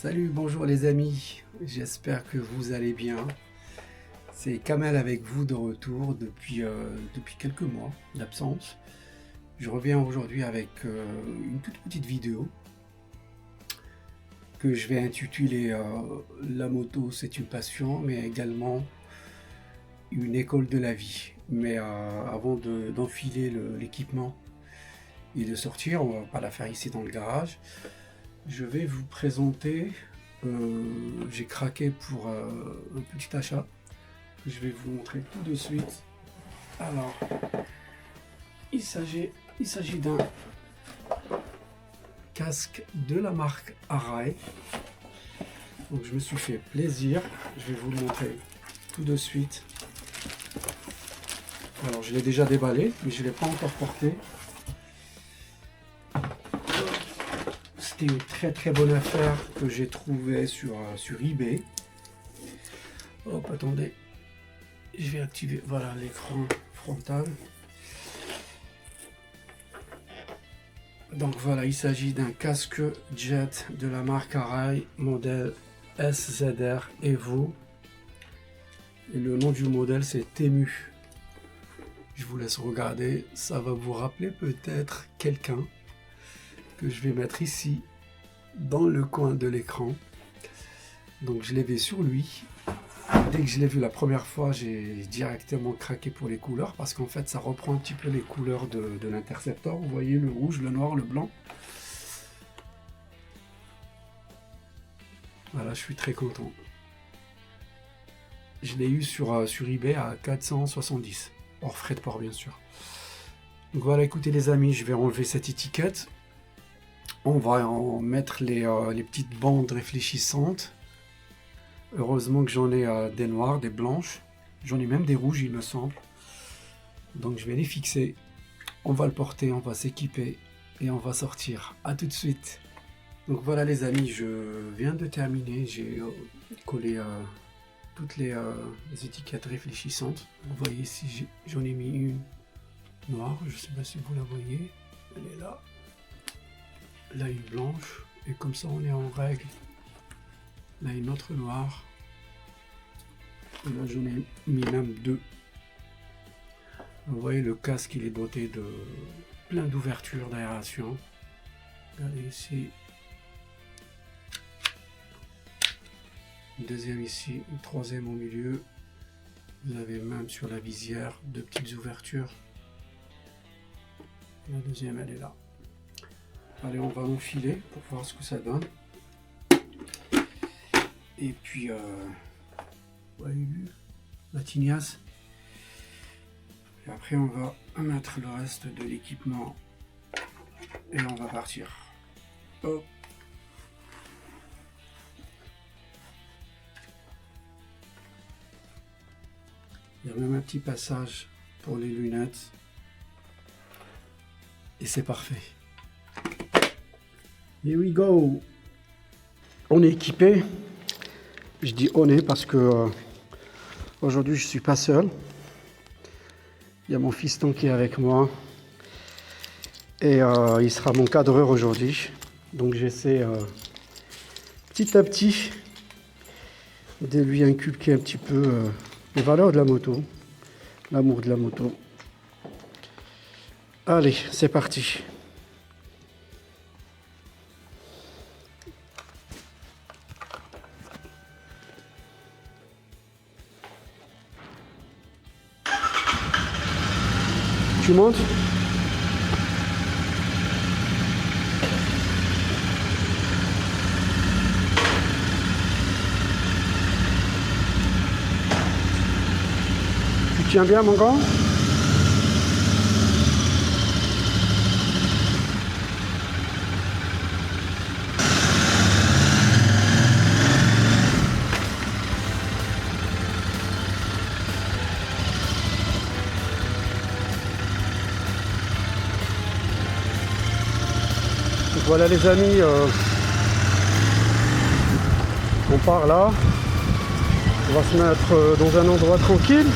Salut, bonjour les amis, j'espère que vous allez bien. C'est Kamel avec vous de retour depuis quelques mois d'absence. Je reviens aujourd'hui avec une toute petite vidéo que je vais intituler La moto c'est une passion, mais également une école de la vie. Mais avant d'enfiler l'équipement et de sortir, on va pas la faire ici dans le garage. Je vais vous présenter, j'ai craqué pour un petit achat que je vais vous montrer tout de suite. Alors, il s'agit d'un casque de la marque Arai. Donc je me suis fait plaisir, je vais vous le montrer tout de suite. Alors je l'ai déjà déballé, mais je ne l'ai pas encore porté. C'était une très bonne affaire que j'ai trouvée sur eBay. Hop, attendez, je vais activer, voilà, l'écran frontal. Donc voilà, il s'agit d'un casque jet de la marque Arai, modèle SZR Evo. Et le nom du modèle c'est Temu. Je vous laisse regarder, ça va vous rappeler peut-être quelqu'un que je vais mettre ici dans le coin de l'écran. Donc je l'ai vu sur lui. Dès que je l'ai vu la première fois, j'ai directement craqué pour les couleurs parce qu'en fait ça reprend un petit peu les couleurs de l'Interceptor. Vous voyez le rouge, le noir, le blanc. Voilà, je suis très content. Je l'ai eu sur eBay à 470, hors frais de port bien sûr. Donc voilà, écoutez les amis, je vais enlever cette étiquette. On va en mettre les petites bandes réfléchissantes. Heureusement que j'en ai des noires, des blanches. J'en ai même des rouges, il me semble. Donc je vais les fixer. On va le porter, on va s'équiper et on va sortir. A tout de suite. Donc voilà les amis, je viens de terminer. J'ai collé toutes les étiquettes réfléchissantes. Vous voyez ici, j'en ai mis une noire. Je ne sais pas si vous la voyez. Elle est là. Là une blanche. Et comme ça on est en règle. Là une autre noire. Et là j'en ai mis même deux. Vous voyez le casque, il est doté de plein d'ouvertures d'aération. Regardez ici. Une deuxième ici, une troisième au milieu. Vous avez même sur la visière deux petites ouvertures. La deuxième elle est là. Allez, on va enfiler pour voir ce que ça donne. Et puis, voyez la tignasse. Et après, on va mettre le reste de l'équipement et on va partir. Hop. Il y a même un petit passage pour les lunettes. Et c'est parfait. Here we go. On est équipé. Je dis on est parce que aujourd'hui je suis pas seul. Il y a mon fiston qui est avec moi. Et il sera mon cadreur aujourd'hui. Donc j'essaie petit à petit de lui inculquer un petit peu les valeurs de la moto. L'amour de la moto. Allez, c'est parti. Tu montes? Tu tiens bien mon gars? Voilà les amis, on part là, on va se mettre dans un endroit tranquille,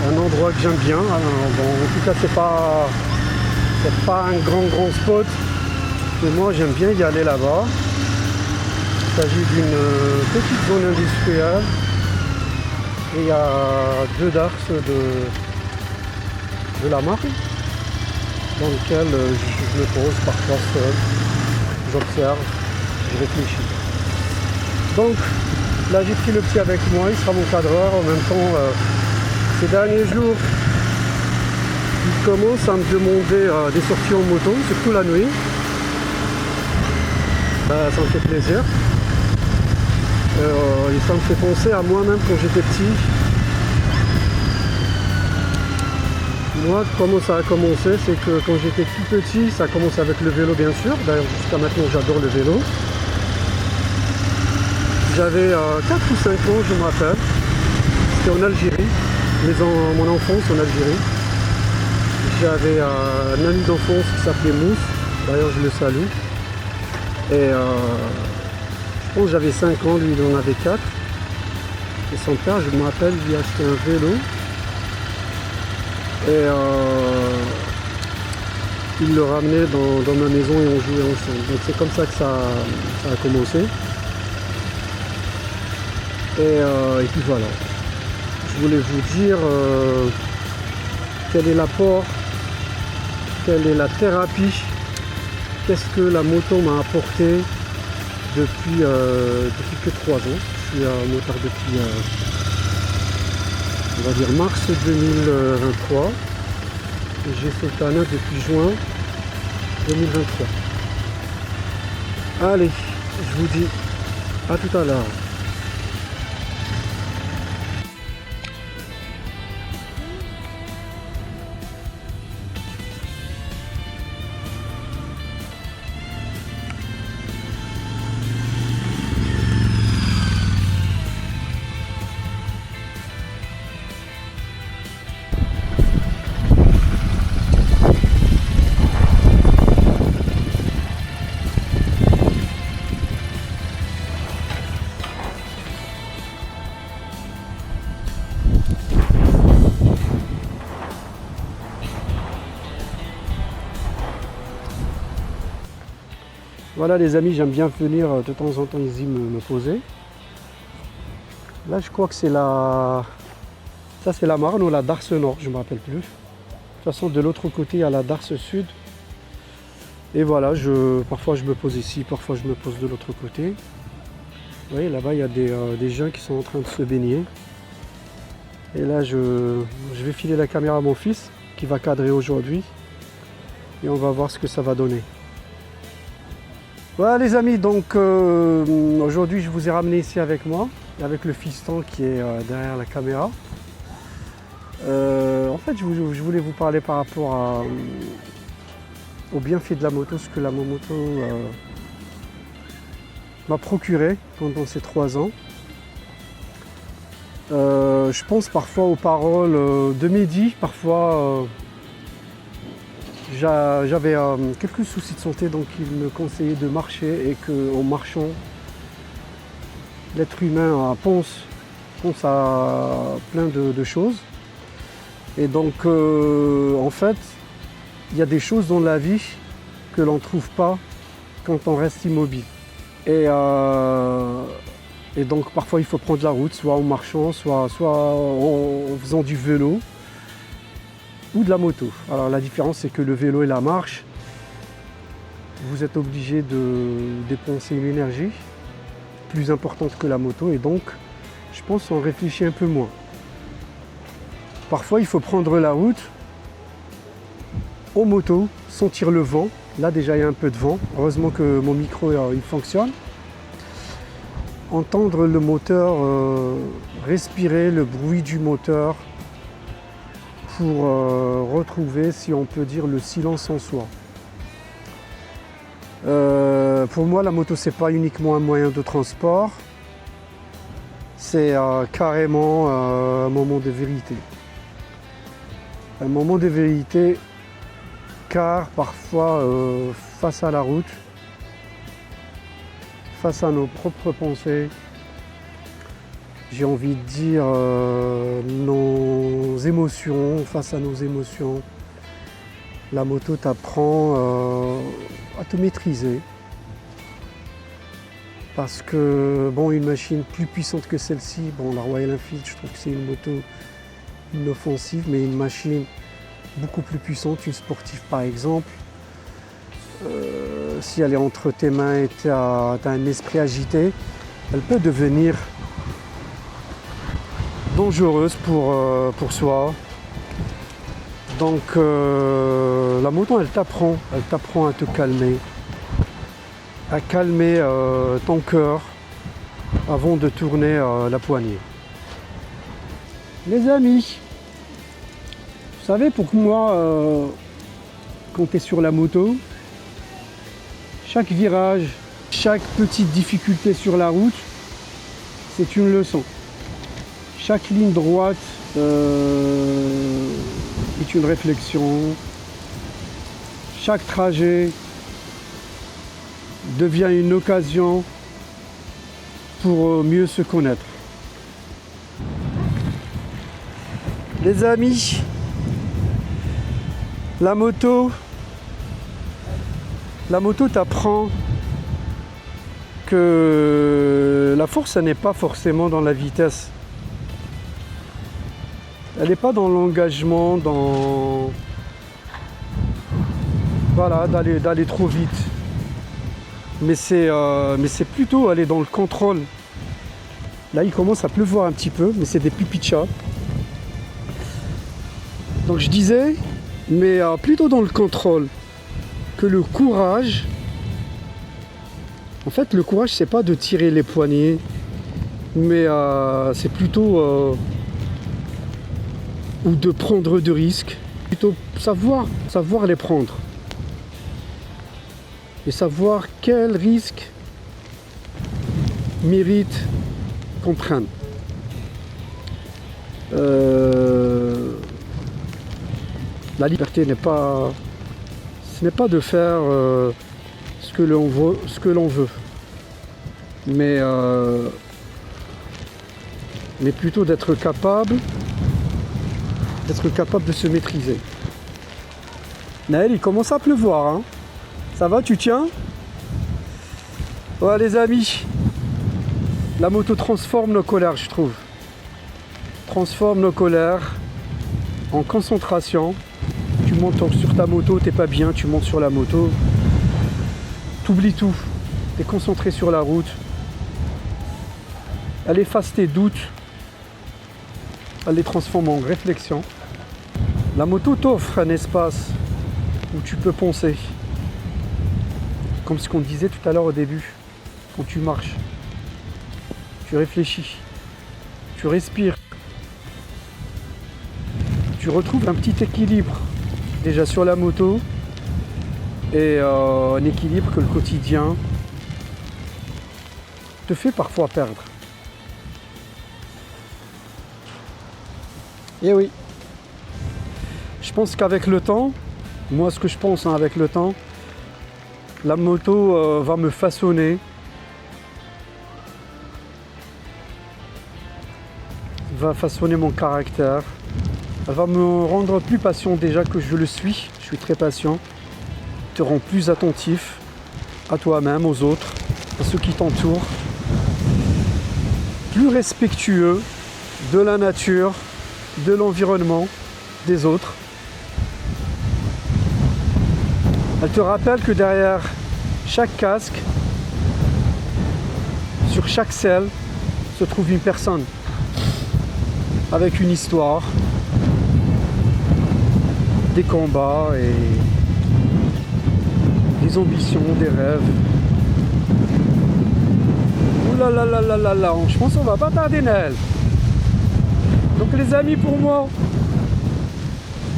un endroit que j'aime bien. Bon, en tout cas c'est pas un grand spot, Et moi j'aime bien y aller là-bas. Il s'agit d'une petite zone industrielle. Et il y a 2 darses de la marque dans lequel je me pose parfois seul, j'observe, je réfléchis. Donc là j'ai pris le petit avec moi, il sera mon cadreur. En même temps, ces derniers jours, il commence à me demander des sorties en moto, surtout la nuit. Ça me fait plaisir. Et ça me fait penser à moi-même quand j'étais petit. Moi, comment ça a commencé, c'est que quand j'étais tout petit, ça a commencé avec le vélo bien sûr. D'ailleurs, jusqu'à maintenant, j'adore le vélo. J'avais 4 ou 5 ans, je me rappelle. C'était en Algérie, mon enfance en Algérie. J'avais un ami d'enfance qui s'appelait Mousse, d'ailleurs je le salue. Et je pense que j'avais 5 ans, lui il en avait 4. Et son père, je me rappelle, lui a acheté un vélo. Et il le ramenait dans ma maison et on jouait ensemble. Donc c'est comme ça que ça a commencé. Et puis voilà. Je voulais vous dire quel est l'apport, quelle est la thérapie, qu'est-ce que la moto m'a apporté depuis que 3 ans. Je suis motard depuis on va dire mars 2023. Et j'ai Sultana depuis juin 2023. Allez, je vous dis à tout à l'heure. Voilà les amis, j'aime bien venir de temps en temps ici me poser. Là je crois que c'est la... Ça c'est la Marne ou la Darse Nord, je ne me rappelle plus. De toute façon de l'autre côté il y a la Darse Sud. Et voilà, parfois je me pose ici, parfois je me pose de l'autre côté. Vous voyez là-bas il y a des gens qui sont en train de se baigner. Et là je vais filer la caméra à mon fils qui va cadrer aujourd'hui. Et on va voir ce que ça va donner. Voilà les amis, donc aujourd'hui je vous ai ramené ici avec moi, avec le fiston qui est derrière la caméra. En fait je voulais vous parler par rapport au bienfait de la moto, ce que la moto m'a procuré pendant ces 3 ans. Je pense parfois aux paroles de Mehdi, parfois j'avais quelques soucis de santé, donc il me conseillait de marcher et qu'en marchant, l'être humain pense à plein de choses. Et donc en fait, il y a des choses dans la vie que l'on ne trouve pas quand on reste immobile. Et donc parfois il faut prendre la route, soit en marchant, soit en faisant du vélo ou de la moto. Alors la différence c'est que le vélo et la marche, vous êtes obligé de dépenser une énergie plus importante que la moto et donc je pense qu'on réfléchit un peu moins. Parfois il faut prendre la route en moto, sentir le vent. Là déjà il y a un peu de vent, heureusement que mon micro il fonctionne. Entendre le moteur, respirer le bruit du moteur, pour retrouver, si on peut dire, le silence en soi. Pour moi, la moto, c'est pas uniquement un moyen de transport, c'est carrément un moment de vérité. Un moment de vérité, car parfois, face à la route, face à nos propres pensées, j'ai envie de dire nos émotions, face à nos émotions, la moto t'apprend à te maîtriser. Parce que, bon, une machine plus puissante que celle-ci, bon, la Royal Enfield, je trouve que c'est une moto inoffensive, mais une machine beaucoup plus puissante, une sportive par exemple, si elle est entre tes mains et tu as un esprit agité, elle peut devenir dangereuse pour soi. Donc la moto, elle t'apprend à te calmer, à calmer ton cœur avant de tourner la poignée. Les amis, vous savez, pour moi, quand tu es sur la moto, chaque virage, chaque petite difficulté sur la route, c'est une leçon. Chaque ligne droite est une réflexion. Chaque trajet devient une occasion pour mieux se connaître. Les amis, la moto t'apprend que la force, elle n'est pas forcément dans la vitesse. Elle n'est pas dans l'engagement, voilà, d'aller trop vite. Mais c'est plutôt aller dans le contrôle. Là, il commence à pleuvoir un petit peu, mais c'est des pipis de chat. Donc je disais, mais plutôt dans le contrôle que le courage. En fait, le courage, c'est pas de tirer les poignets, mais c'est plutôt ou de prendre de risques, plutôt savoir les prendre et savoir quels risques méritent qu'on prenne. La liberté ce n'est pas de faire ce que l'on veut, mais plutôt d'être capable de se maîtriser. Naël, il commence à pleuvoir, hein. Ça va, tu tiens? Ouais, les amis, la moto transforme nos colères, je trouve. Transforme nos colères en concentration. Tu montes sur ta moto, t'es pas bien, tu montes sur la moto, t'oublies tout, t'es concentré sur la route. Elle efface tes doutes, elle les transforme en réflexion. La moto t'offre un espace où tu peux penser. Comme ce qu'on disait tout à l'heure au début, quand tu marches, tu réfléchis, tu respires, tu retrouves un petit équilibre déjà sur la moto et un équilibre que le quotidien te fait parfois perdre. Et oui, je pense qu'avec le temps, moi ce que je pense avec le temps, la moto va me façonner, va façonner mon caractère, elle va me rendre plus patient déjà que je le suis. Je suis très patient, te rend plus attentif à toi-même, aux autres, à ceux qui t'entourent, plus respectueux de la nature, de l'environnement, des autres. Elle te rappelle que derrière chaque casque, sur chaque selle, se trouve une personne avec une histoire, des combats et des ambitions, des rêves. Ouh là là là là là là, je pense qu'on va pas tarder, Naël. Donc les amis, pour moi,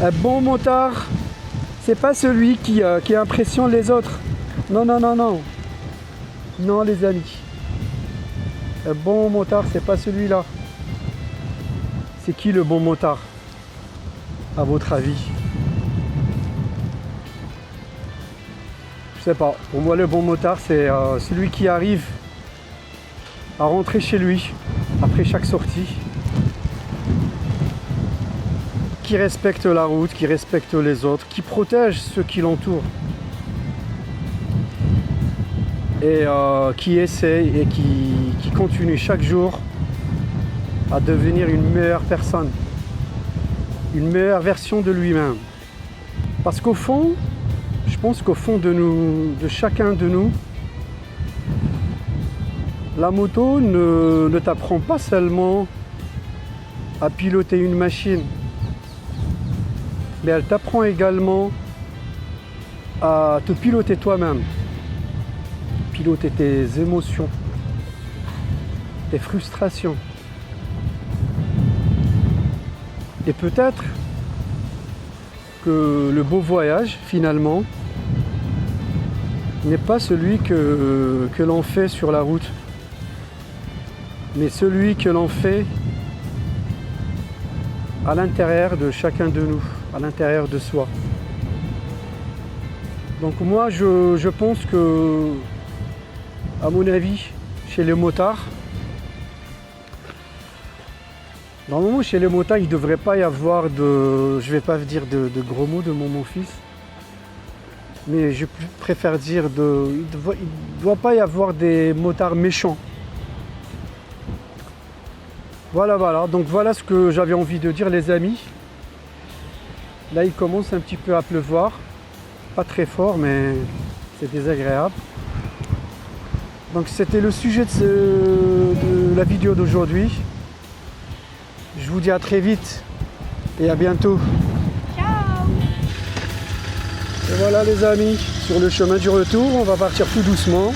un bon motard, c'est pas celui qui impressionne les autres. Non, non, non, non. Non, les amis. Un bon motard, c'est pas celui-là. C'est qui le bon motard, à votre avis? Je sais pas. Pour moi, le bon motard, c'est celui qui arrive à rentrer chez lui après chaque sortie, qui respecte la route, qui respecte les autres, qui protège ceux qui l'entourent. et qui essaye et qui continue chaque jour à devenir une meilleure personne, une meilleure version de lui-même. Parce qu'au fond, je pense qu'au fond de nous, de chacun de nous, la moto ne t'apprend pas seulement à piloter une machine, mais elle t'apprend également à te piloter toi-même, piloter tes émotions, tes frustrations. Et peut-être que le beau voyage, finalement, n'est pas celui que l'on fait sur la route, mais celui que l'on fait à l'intérieur de chacun de nous, à l'intérieur de soi. Donc moi, je pense que, à mon avis, chez les motards, normalement chez les motards, il ne devrait pas y avoir de, je ne vais pas dire de gros mots de mon fils, mais je préfère dire il ne doit pas y avoir des motards méchants. Voilà, donc voilà ce que j'avais envie de dire, les amis. Là, il commence un petit peu à pleuvoir. Pas très fort, mais c'est désagréable. Donc c'était le sujet de la vidéo d'aujourd'hui. Je vous dis à très vite et à bientôt. Ciao. Et voilà les amis, sur le chemin du retour, on va partir tout doucement.